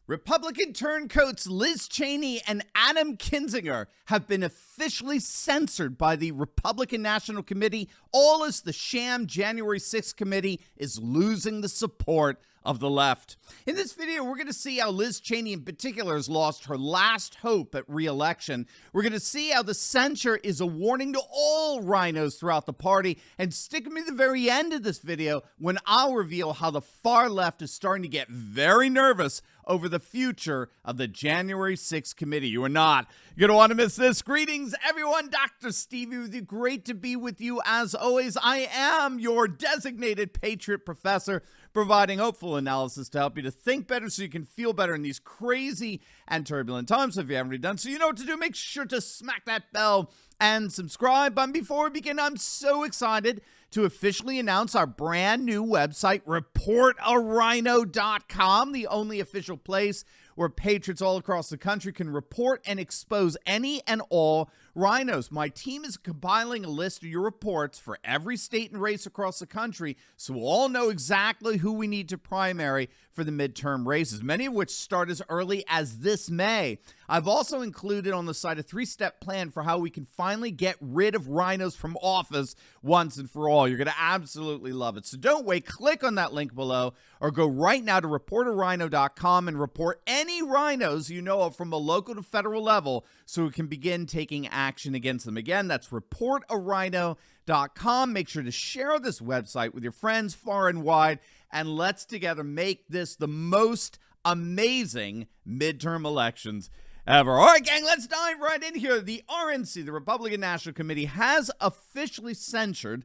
Republican turncoats Liz Cheney and Adam Kinzinger have been officially censored by the Republican National Committee, all as the SHAM January 6th committee is losing the support of the left. In this video, we're going to see how Liz Cheney in particular has lost her last hope at re-election. We're going to see how the censure is a warning to all rhinos throughout the party. And stick with me to the very end of this video when I'll reveal how the far left is starting to get very nervous over the future of the January 6th committee. You are not going to want to miss this. Greetings, everyone. Dr. Stevie with you. Great to be with you. As always, I am your designated Patriot professor, providing hopeful analysis to help you to think better so you can feel better in these crazy and turbulent times. So if you haven't already done so, you know what to do. Make sure to smack that bell and subscribe. But before we begin, I'm so excited to officially announce our brand new website, reportarhino.com, the only official place where patriots all across the country can report and expose any and all rhinos. My team is compiling a list of your reports for every state and race across the country, so we'll all know exactly who we need to primary for the midterm races, many of which start as early as this May. I've also included on the site a three-step plan for how we can finally get rid of rhinos from office once and for all. You're going to absolutely love it. So don't wait. Click on that link below or go right now to reportarhino.com and report any rhinos you know of from a local to federal level so we can begin taking action against them. Again, that's reportarhino.com. Make sure to share this website with your friends far and wide, and let's together make this the most amazing midterm elections ever. All right, gang, let's dive right in here. The RNC, the Republican National Committee, has officially censured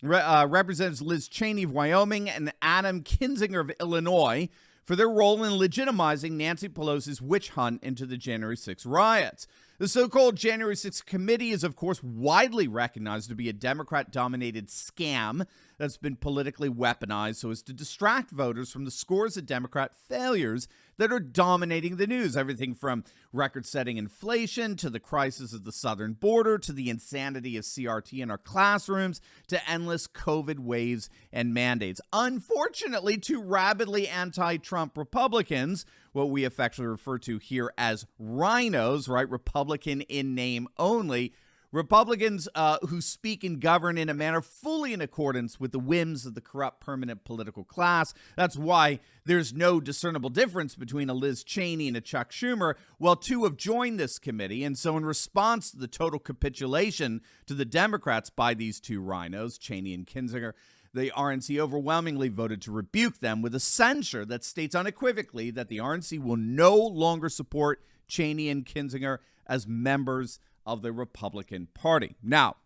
Representatives Liz Cheney of Wyoming and Adam Kinzinger of Illinois for their role in legitimizing Nancy Pelosi's witch hunt into the January 6 riots. The so-called January 6th committee is, of course, widely recognized to be a Democrat-dominated scam that's been politically weaponized so as to distract voters from the scores of Democrat failures that are dominating the news. Everything from record-setting inflation to the crisis of the southern border to the insanity of CRT in our classrooms to endless COVID waves and mandates. Unfortunately, two rabidly anti-Trump Republicans, what we affectionately refer to here as RINOs, right? Republican in name only. Republicans who speak and govern in a manner fully in accordance with the whims of the corrupt permanent political class. That's why there's no discernible difference between a Liz Cheney and a Chuck Schumer. Well, two have joined this committee, and so in response to the total capitulation to the Democrats by these two rhinos, Cheney and Kinzinger, the RNC overwhelmingly voted to rebuke them with a censure that states unequivocally that the RNC will no longer support Cheney and Kinzinger as members of the Republican Party. Now,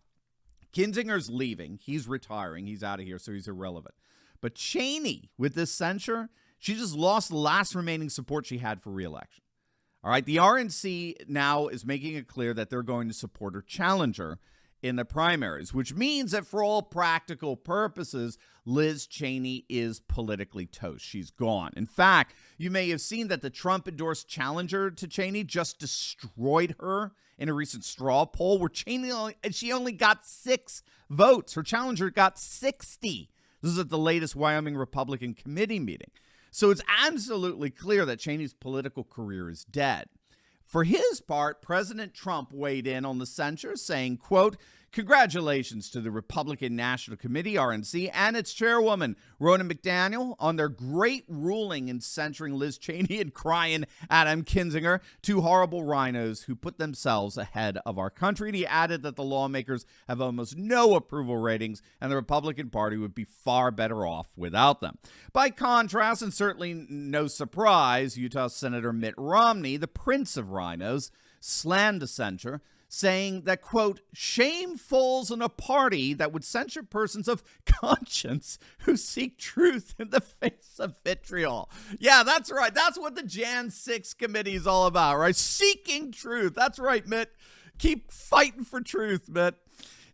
Kinzinger's leaving. He's retiring. He's out of here, so he's irrelevant. But Cheney, with this censure, she just lost the last remaining support she had for re-election. All right, the RNC now is making it clear that they're going to support her challenger in the primaries, which means that for all practical purposes, Liz Cheney is politically toast. She's gone. In fact, you may have seen that the Trump-endorsed challenger to Cheney just destroyed her in a recent straw poll where she only got 6 votes. Her challenger got 60. This is at the latest Wyoming Republican committee meeting. So it's absolutely clear that Cheney's political career is dead. For his part, President Trump weighed in on the censure, saying, quote, "Congratulations to the Republican National Committee, RNC, and its chairwoman, Ronna McDaniel, on their great ruling in censuring Liz Cheney and crying Adam Kinzinger, two horrible rhinos who put themselves ahead of our country." And he added that the lawmakers have almost no approval ratings, and the Republican Party would be far better off without them. By contrast, and certainly no surprise, Utah Senator Mitt Romney, the Prince of Rhinos, slammed the censure, saying that, quote, "Shame falls on a party that would censure persons of conscience who seek truth in the face of vitriol." Yeah, that's right. That's what the Jan 6 committee is all about, right? Seeking truth. That's right, Mitt. Keep fighting for truth, Mitt.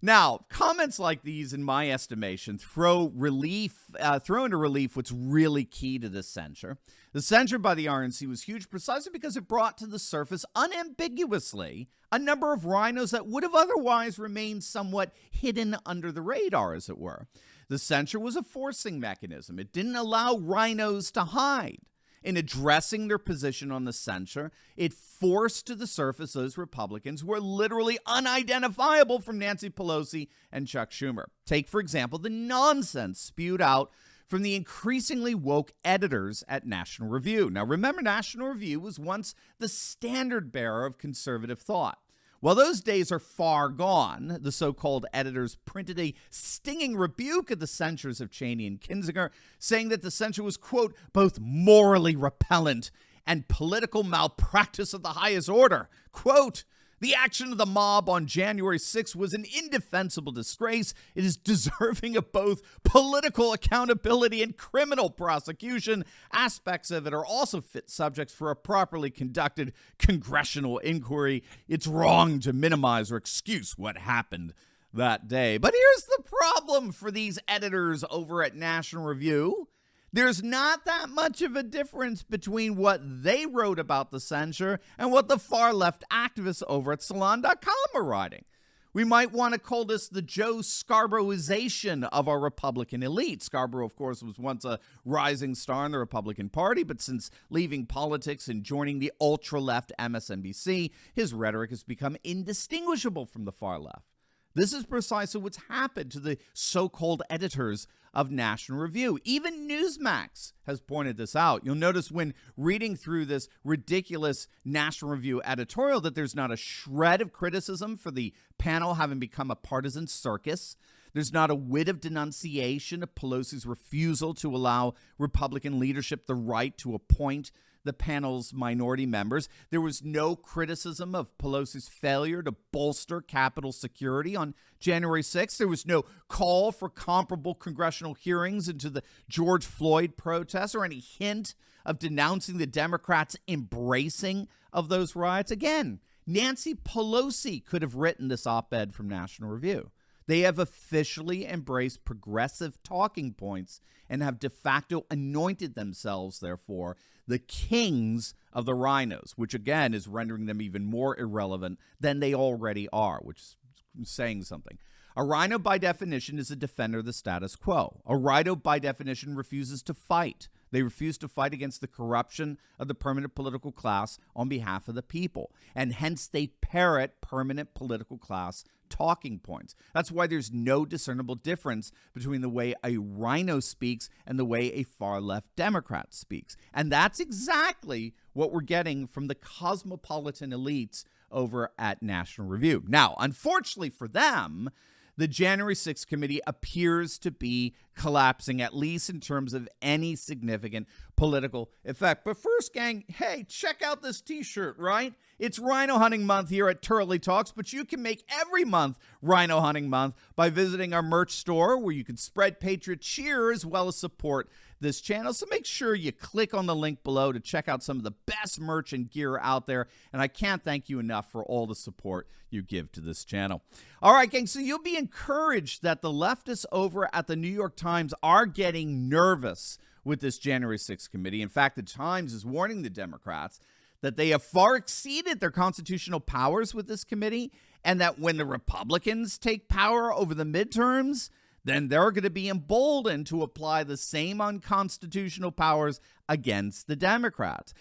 Now, comments like these, in my estimation, throw into relief what's really key to this censure. The censure by the RNC was huge precisely because it brought to the surface unambiguously a number of rhinos that would have otherwise remained somewhat hidden under the radar, as it were. The censure was a forcing mechanism. It didn't allow rhinos to hide. in addressing their position on the censure, it forced to the surface those Republicans who are literally unidentifiable from Nancy Pelosi and Chuck Schumer. Take, for example, the nonsense spewed out from the increasingly woke editors at National Review. Now, remember, National Review was once the standard bearer of conservative thought. Well, those days are far gone. The so-called editors printed a stinging rebuke of the censures of Cheney and Kinzinger, saying that the censure was, quote, both morally repellent and political malpractice of the highest order. Quote, the action of the mob on January 6th was an indefensible disgrace. It is deserving of both political accountability and criminal prosecution. Aspects of it are also fit subjects for a properly conducted congressional inquiry. It's wrong to minimize or excuse what happened that day. But here's the problem for these editors over at National Review. There's not that much of a difference between what they wrote about the censure and what the far-left activists over at Salon.com are writing. We might want to call this the Joe Scarboroughization of our Republican elite. Scarborough, of course, was once a rising star in the Republican Party, but since leaving politics and joining the ultra-left MSNBC, his rhetoric has become indistinguishable from the far left. This is precisely what's happened to the so-called editors of National Review. Even Newsmax has pointed this out. You'll notice when reading through this ridiculous National Review editorial that there's not a shred of criticism for the panel having become a partisan circus. There's not a whit of denunciation of Pelosi's refusal to allow Republican leadership the right to appoint the panel's minority members. There was no criticism of Pelosi's failure to bolster Capitol security on January 6th. There was no call for comparable congressional hearings into the George Floyd protests or any hint of denouncing the Democrats' embracing of those riots. Again, Nancy Pelosi could have written this op-ed from National Review. They have officially embraced progressive talking points and have de facto anointed themselves, therefore, the kings of the Rhinos, which again is rendering them even more irrelevant than they already are, which is saying something. A Rhino, by definition, is a defender of the status quo. A Rhino, by definition, refuses to fight. They refuse to fight against the corruption of the permanent political class on behalf of the people, and hence they parrot permanent political class talking points. That's why there's no discernible difference between the way a Rhino speaks and the way a far-left Democrat speaks. And that's exactly what we're getting from the cosmopolitan elites over at National Review. Now, unfortunately for them, the January 6th committee appears to be collapsing, at least in terms of any significant political effect. But first, gang, hey, check out this t-shirt, right? It's Rhino Hunting Month here at Turley Talks, but you can make every month Rhino Hunting Month by visiting our merch store where you can spread Patriot cheer as well as support this channel. So make sure you click on the link below to check out some of the best merch and gear out there. And I can't thank you enough for all the support you give to this channel. All right, gang, so you'll be encouraged that the leftists over at the New York Times are getting nervous with this January 6th committee. In fact, the Times is warning the Democrats that they have far exceeded their constitutional powers with this committee, and that when the Republicans take power over the midterms, then they're going to be emboldened to apply the same unconstitutional powers against the Democrats.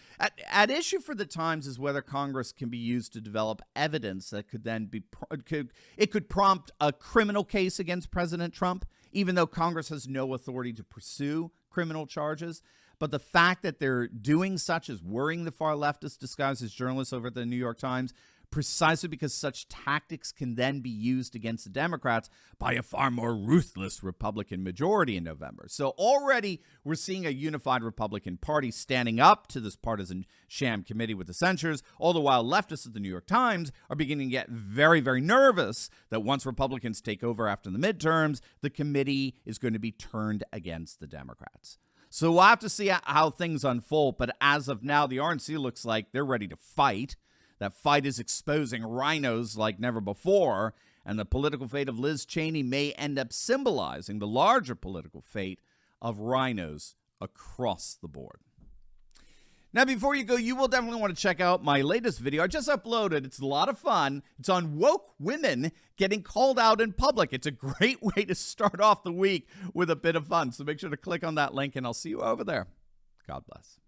At issue for the Times is whether Congress can be used to develop evidence that could then be could prompt a criminal case against President Trump, even though Congress has no authority to pursue criminal charges. But the fact that they're doing such is worrying the far leftists disguised as journalists over at the New York Times, precisely because such tactics can then be used against the Democrats by a far more ruthless Republican majority in November. So already we're seeing a unified Republican Party standing up to this partisan sham committee with the censures, all the while leftists at the New York Times are beginning to get very, very nervous that once Republicans take over after the midterms, the committee is going to be turned against the Democrats. So we'll have to see how things unfold, but as of now, the RNC looks like they're ready to fight. That fight is exposing rhinos like never before, and the political fate of Liz Cheney may end up symbolizing the larger political fate of rhinos across the board. Now, before you go, you will definitely want to check out my latest video. I just uploaded. It's a lot of fun. It's on woke women getting called out in public. It's a great way to start off the week with a bit of fun. So make sure to click on that link, and I'll see you over there. God bless.